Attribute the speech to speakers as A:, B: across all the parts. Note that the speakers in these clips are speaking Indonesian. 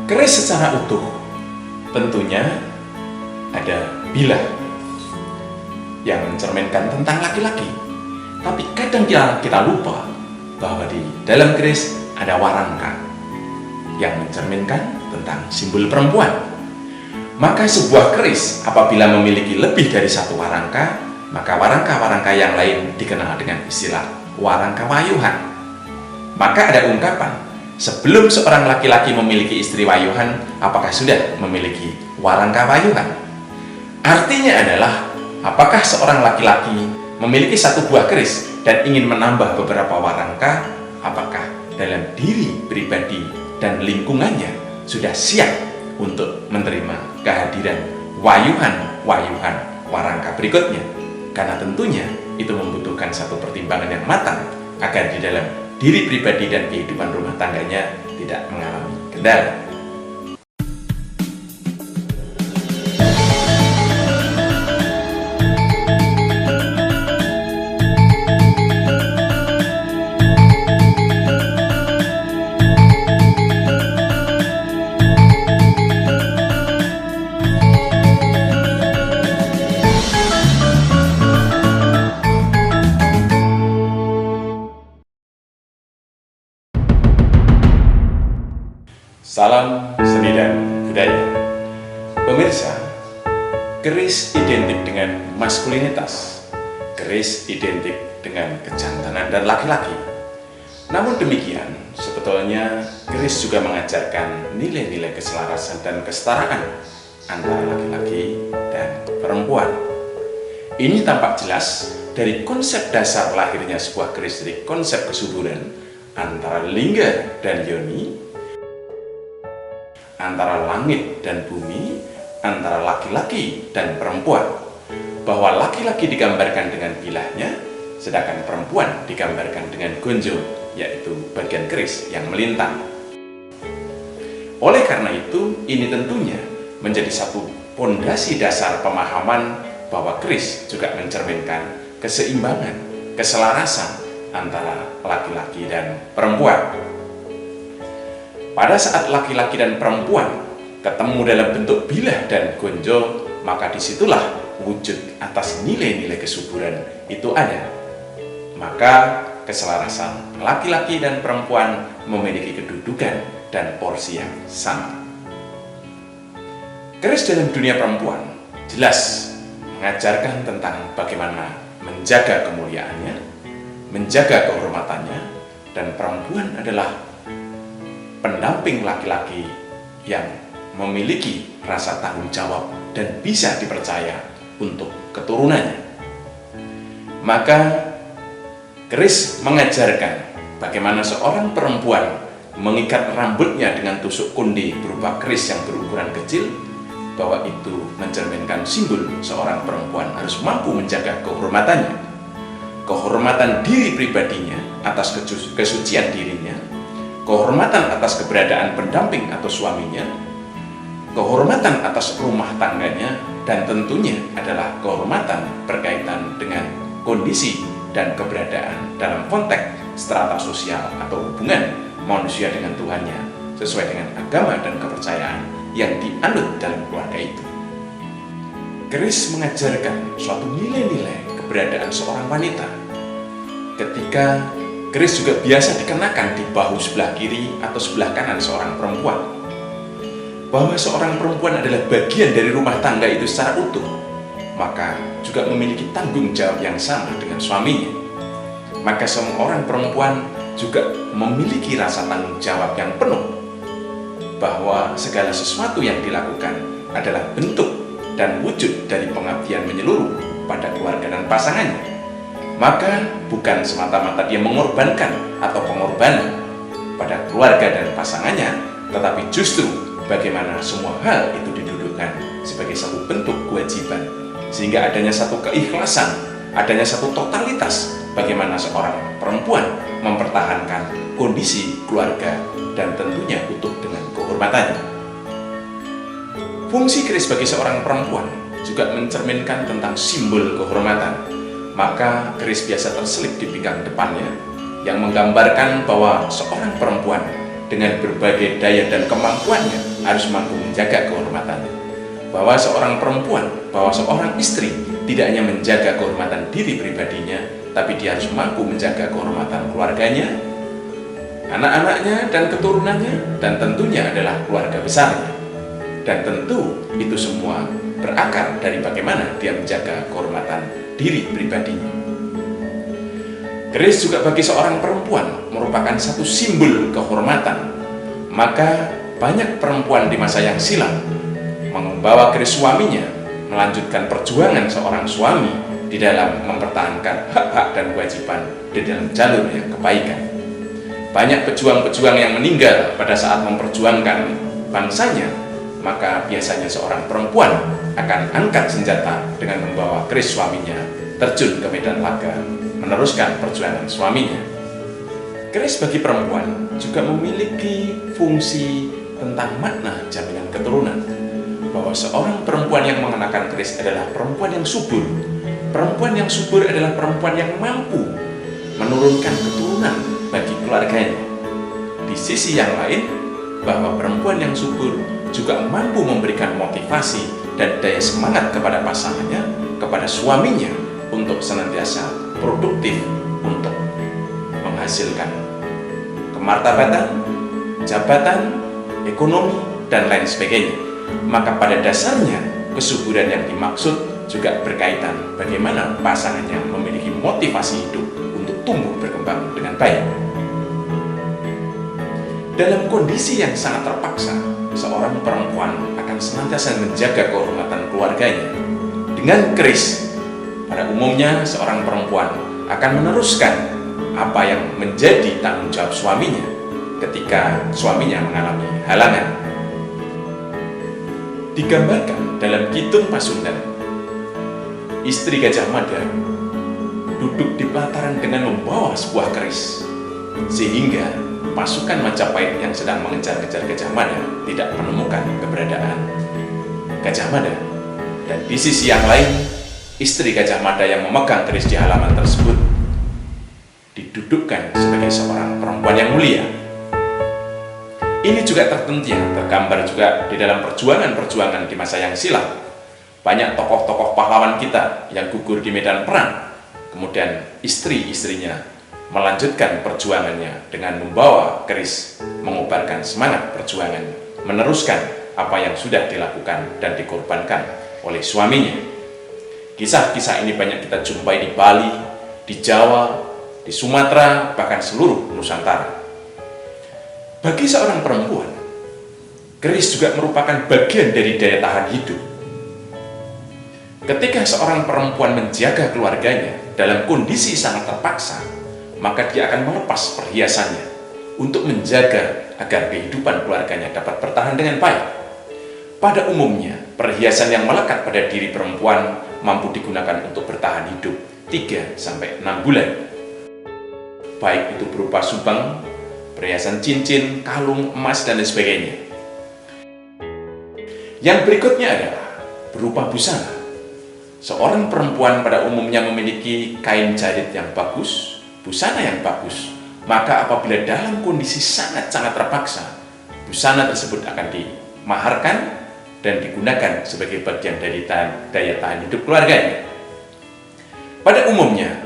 A: keris secara utuh tentunya ada bilah yang mencerminkan tentang laki-laki. Tapi kadang kita lupa bahwa di dalam keris ada warangka yang mencerminkan tentang simbol perempuan. Maka sebuah keris apabila memiliki lebih dari satu warangka, maka warangka-warangka yang lain dikenal dengan istilah warangka wayuhan. Maka ada ungkapan, sebelum seorang laki-laki memiliki istri wayuhan, apakah sudah memiliki warangka wayuhan? Artinya adalah, apakah seorang laki-laki memiliki satu buah keris dan ingin menambah beberapa warangka, apakah dalam diri pribadi dan lingkungannya sudah siap untuk menerima kehadiran wayuhan warangka berikutnya? Karena tentunya itu membutuhkan satu pertimbangan yang matang agar di dalam diri pribadi dan kehidupan rumah tangganya tidak mengalami kendala. Salam seni dan budaya. Pemirsa, keris identik dengan maskulinitas, keris identik dengan kejantanan dan laki-laki. Namun demikian, sebetulnya keris juga mengajarkan nilai-nilai keselarasan dan kesetaraan antara laki-laki dan perempuan. Ini tampak jelas dari konsep dasar lahirnya sebuah keris, dari konsep kesuburan antara lingga dan yoni, antara langit dan bumi, antara laki-laki dan perempuan, bahwa laki-laki digambarkan dengan bilahnya, sedangkan perempuan digambarkan dengan gonjo, yaitu bagian keris yang melintang. Oleh karena itu, ini tentunya menjadi satu pondasi dasar pemahaman bahwa keris juga mencerminkan keseimbangan, keselarasan antara laki-laki dan perempuan. Pada saat laki-laki dan perempuan ketemu dalam bentuk bilah dan gonjo, maka disitulah wujud atas nilai-nilai kesuburan itu ada. Maka keselarasan laki-laki dan perempuan memiliki kedudukan dan porsi yang sama. Keris dalam dunia perempuan jelas mengajarkan tentang bagaimana menjaga kemuliaannya, menjaga kehormatannya, dan perempuan adalah pendamping laki-laki yang memiliki rasa tanggung jawab dan bisa dipercaya untuk keturunannya. Maka keris mengajarkan bagaimana seorang perempuan mengikat rambutnya dengan tusuk konde berupa keris yang berukuran kecil, bahwa itu mencerminkan simbol seorang perempuan harus mampu menjaga kehormatannya, kehormatan diri pribadinya atas kesucian dirinya, kehormatan atas keberadaan pendamping atau suaminya, kehormatan atas rumah tangganya, dan tentunya adalah kehormatan berkaitan dengan kondisi dan keberadaan dalam konteks strata sosial atau hubungan manusia dengan Tuhannya sesuai dengan agama dan kepercayaan yang dianut dalam keluarga itu. Keris mengajarkan suatu nilai-nilai keberadaan seorang wanita. Ketika keris juga biasa dikenakan di bahu sebelah kiri atau sebelah kanan seorang perempuan, bahwa seorang perempuan adalah bagian dari rumah tangga itu secara utuh, maka juga memiliki tanggung jawab yang sama dengan suaminya. Maka seorang perempuan juga memiliki rasa tanggung jawab yang penuh, bahwa segala sesuatu yang dilakukan adalah bentuk dan wujud dari pengabdian menyeluruh pada keluarga dan pasangannya. Maka bukan semata-mata dia mengorbankan atau pengorbanan pada keluarga dan pasangannya, tetapi justru bagaimana semua hal itu didudukkan sebagai satu bentuk kewajiban, sehingga adanya satu keikhlasan, adanya satu totalitas bagaimana seorang perempuan mempertahankan kondisi keluarga dan tentunya utuh dengan kehormatannya. Fungsi keris bagi seorang perempuan juga mencerminkan tentang simbol kehormatan. Maka keris biasa terselip di pinggang depannya yang menggambarkan bahwa seorang perempuan dengan berbagai daya dan kemampuannya harus mampu menjaga kehormatannya. Bahwa seorang perempuan, bahwa seorang istri tidak hanya menjaga kehormatan diri pribadinya, tapi dia harus mampu menjaga kehormatan keluarganya, anak-anaknya dan keturunannya, dan tentunya adalah keluarga besarnya. Dan tentu itu semua berakar dari bagaimana dia menjaga kehormatan diri pribadinya. Keris juga bagi seorang perempuan merupakan satu simbol kehormatan. Maka banyak perempuan di masa yang silam membawa keris suaminya melanjutkan perjuangan seorang suami di dalam mempertahankan hak-hak dan kewajiban di dalam jalurnya kebaikan. Banyak pejuang-pejuang yang meninggal pada saat memperjuangkan bangsanya, maka biasanya seorang perempuan akan angkat senjata dengan membawa keris suaminya terjun ke medan laga, meneruskan perjuangan suaminya. Keris bagi perempuan juga memiliki fungsi tentang makna jaminan keturunan, bahwa seorang perempuan yang mengenakan keris adalah perempuan yang subur. Perempuan yang subur adalah perempuan yang mampu menurunkan keturunan bagi keluarganya. Di sisi yang lain, bahwa perempuan yang subur juga mampu memberikan motivasi dan daya semangat kepada pasangannya, kepada suaminya, untuk senantiasa produktif untuk menghasilkan kemartabatan, jabatan, ekonomi, dan lain sebagainya. Maka pada dasarnya kesuburan yang dimaksud juga berkaitan bagaimana pasangannya memiliki motivasi hidup untuk tumbuh berkembang dengan baik. Dalam kondisi yang sangat terpaksa, seorang perempuan akan senantiasa menjaga kehormatan keluarganya. Dengan keris, pada umumnya seorang perempuan akan meneruskan apa yang menjadi tanggung jawab suaminya ketika suaminya mengalami halangan. Digambarkan dalam Kidung Pasundan, istri Gajah Mada duduk di pelataran dengan membawa sebuah keris, sehingga pasukan Majapahit yang sedang mengejar-kejar Gajah Mada tidak menemukan keberadaan Gajah Mada. Dan di sisi yang lain, istri Gajah Mada yang memegang keris di halaman tersebut didudukkan sebagai seorang perempuan yang mulia. Ini juga tergambar juga di dalam perjuangan-perjuangan di masa yang silam. Banyak tokoh-tokoh pahlawan kita yang gugur di medan perang, kemudian istri-istrinya melanjutkan perjuangannya dengan membawa keris, mengobarkan semangat perjuangan, meneruskan apa yang sudah dilakukan dan dikorbankan oleh suaminya. Kisah-kisah ini banyak kita jumpai di Bali, di Jawa, di Sumatera, bahkan seluruh Nusantara. Bagi seorang perempuan, keris juga merupakan bagian dari daya tahan hidup. Ketika seorang perempuan menjaga keluarganya dalam kondisi sangat terpaksa, maka dia akan melepas perhiasannya untuk menjaga agar kehidupan keluarganya dapat bertahan dengan baik. Pada umumnya, perhiasan yang melekat pada diri perempuan mampu digunakan untuk bertahan hidup 3-6 bulan. Baik itu berupa subang, perhiasan cincin, kalung, emas, dan lain sebagainya. Yang berikutnya adalah berupa busana. Seorang perempuan pada umumnya memiliki kain jarit yang bagus, busana yang bagus. Maka apabila dalam kondisi sangat-sangat terpaksa, busana tersebut akan dimaharkan dan digunakan sebagai bagian dari daya tahan hidup keluarganya. Pada umumnya,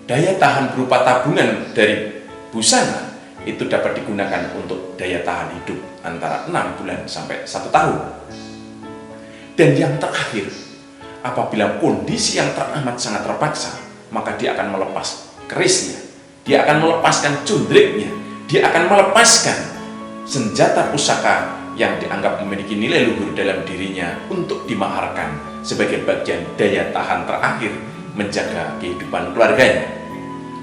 A: daya tahan berupa tabungan dari busana itu dapat digunakan untuk daya tahan hidup antara 6 bulan sampai 1 tahun. Dan yang terakhir, apabila kondisi yang teramat sangat terpaksa, maka dia akan melepas kerisnya, dia akan melepaskan cundriknya, dia akan melepaskan senjata pusaka yang dianggap memiliki nilai luhur dalam dirinya untuk dimaharkan sebagai bagian daya tahan terakhir menjaga kehidupan keluarganya.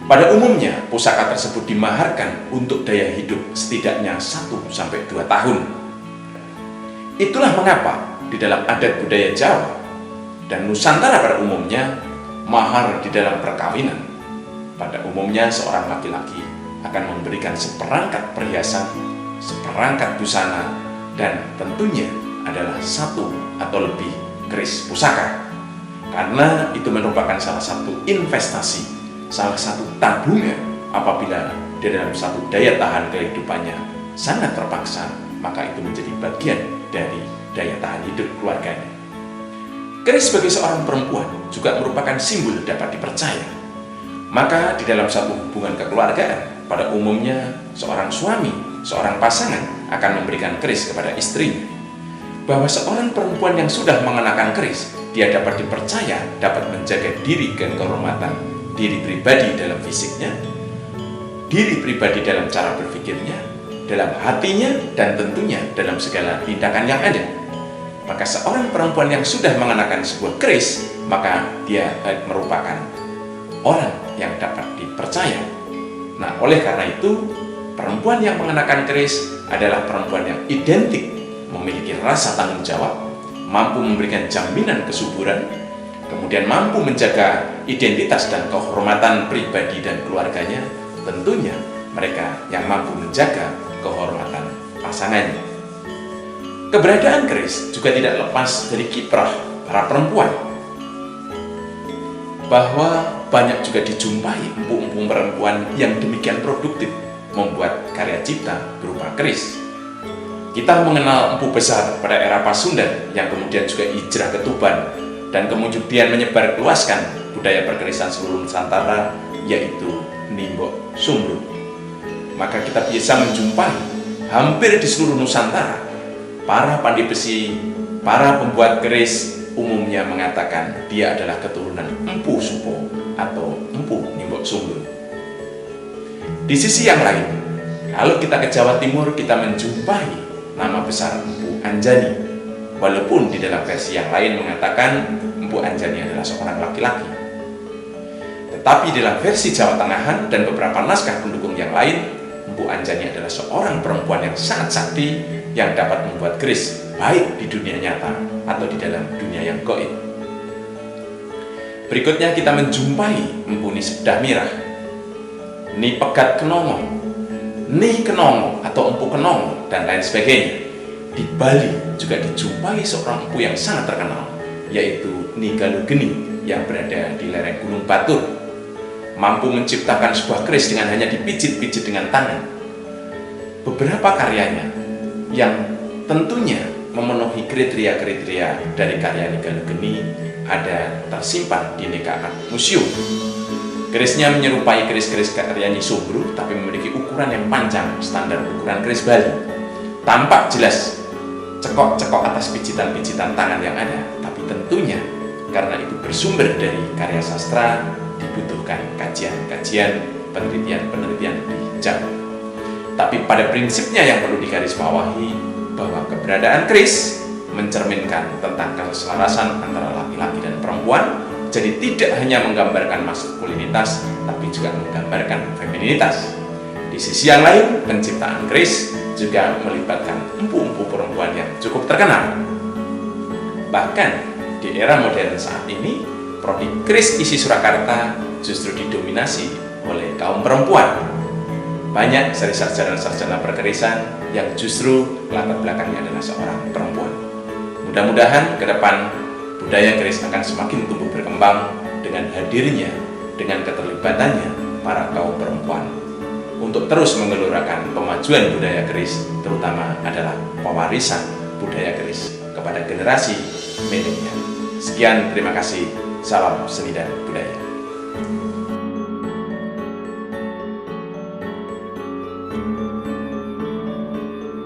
A: Pada umumnya, pusaka tersebut dimaharkan untuk daya hidup setidaknya 1-2 tahun. Itulah mengapa di dalam adat budaya Jawa dan Nusantara pada umumnya, mahar di dalam perkawinan pada umumnya seorang laki-laki akan memberikan seperangkat perhiasan, seperangkat busana, dan tentunya adalah 1 atau lebih keris pusaka. Karena itu merupakan salah satu investasi, salah satu tabungan apabila di dalam satu daya tahan kehidupannya sangat terpaksa, maka itu menjadi bagian dari daya tahan hidup keluarganya. Keris sebagai seorang perempuan juga merupakan simbol dapat dipercaya. Maka di dalam satu hubungan kekeluargaan, pada umumnya seorang suami, seorang pasangan akan memberikan keris kepada istrinya. Bahwa seorang perempuan yang sudah mengenakan keris, dia dapat dipercaya dapat menjaga diri dan kehormatan diri pribadi dalam fisiknya, diri pribadi dalam cara berpikirnya, dalam hatinya, dan tentunya dalam segala tindakan yang ada. Maka seorang perempuan yang sudah mengenakan sebuah keris, maka dia merupakan orang yang dapat dipercaya. Nah, oleh karena itu, perempuan yang mengenakan keris adalah perempuan yang identik, memiliki rasa tanggung jawab, mampu memberikan jaminan kesuburan, kemudian mampu menjaga identitas dan kehormatan pribadi dan keluarganya. Tentunya mereka yang mampu menjaga kehormatan pasangannya. Keberadaan keris juga tidak lepas dari kiprah para perempuan, bahwa banyak juga dijumpai empu-empu perempuan yang demikian produktif membuat karya cipta berupa keris. Kita mengenal empu besar pada era Pasundan yang kemudian juga hijrah ke Tuban dan kemudian menyebar luaskan budaya perkerisan seluruh Nusantara, yaitu Nimbok Sumru. Maka kita bisa menjumpai hampir di seluruh Nusantara para pandai besi, para pembuat keris umumnya mengatakan dia adalah keturunan Empu Supo atau Empu Nimbok Sumru. Di sisi yang lain, kalau kita ke Jawa Timur, kita menjumpai nama besar Empu Anjani, walaupun di dalam versi yang lain mengatakan Empu Anjani adalah seorang laki-laki. Tetapi dalam versi Jawa Tengahan dan beberapa naskah pendukung yang lain, Empu Anjani adalah seorang perempuan yang sangat sakti yang dapat membuat keris baik di dunia nyata atau di dalam dunia yang gaib. Berikutnya kita menjumpai Empu Ni Sebedah Mirah, Ni Pegat Kenongo, Ni Kenongo atau Empu Kenongo, dan lain sebagainya. Di Bali juga dijumpai seorang empu yang sangat terkenal, yaitu Ni Galugeni yang berada di lereng Gunung Batur, mampu menciptakan sebuah keris dengan hanya dipijit-pijit dengan tangan. Beberapa karyanya yang tentunya memenuhi kriteria-kriteria dari karya Ni Galugeni ada tersimpan di Neka Art Museum. Kerisnya menyerupai keris-keris karya Nyi Sumru, tapi memiliki ukuran yang panjang, standar ukuran keris Bali. Tampak jelas cekok-cekok atas pijitan-pijitan tangan yang ada, tapi tentunya karena itu bersumber dari karya sastra, dibutuhkan kajian-kajian, penelitian-penelitian lebih jauh. Tapi pada prinsipnya yang perlu digarisbawahi bahwa keberadaan keris mencerminkan tentang keselarasan antara laki-laki dan perempuan. Jadi tidak hanya menggambarkan maskulinitas, tapi juga menggambarkan femininitas. Di sisi yang lain, penciptaan keris juga melibatkan empu-empu perempuan yang cukup terkenal. Bahkan di era modern saat ini, prodi keris isi Surakarta justru didominasi oleh kaum perempuan. Banyak dari sarjana-sarjana perkerisan yang justru latar belakangnya adalah seorang perempuan. Mudah-mudahan ke depan budaya keris akan semakin tumbuh berkembang dengan hadirnya, dengan keterlibatannya para kaum perempuan untuk terus menggelorakan pemajuan budaya keris, terutama adalah pewarisan budaya keris kepada generasi milenial. Sekian, terima kasih. Salam seni dan budaya.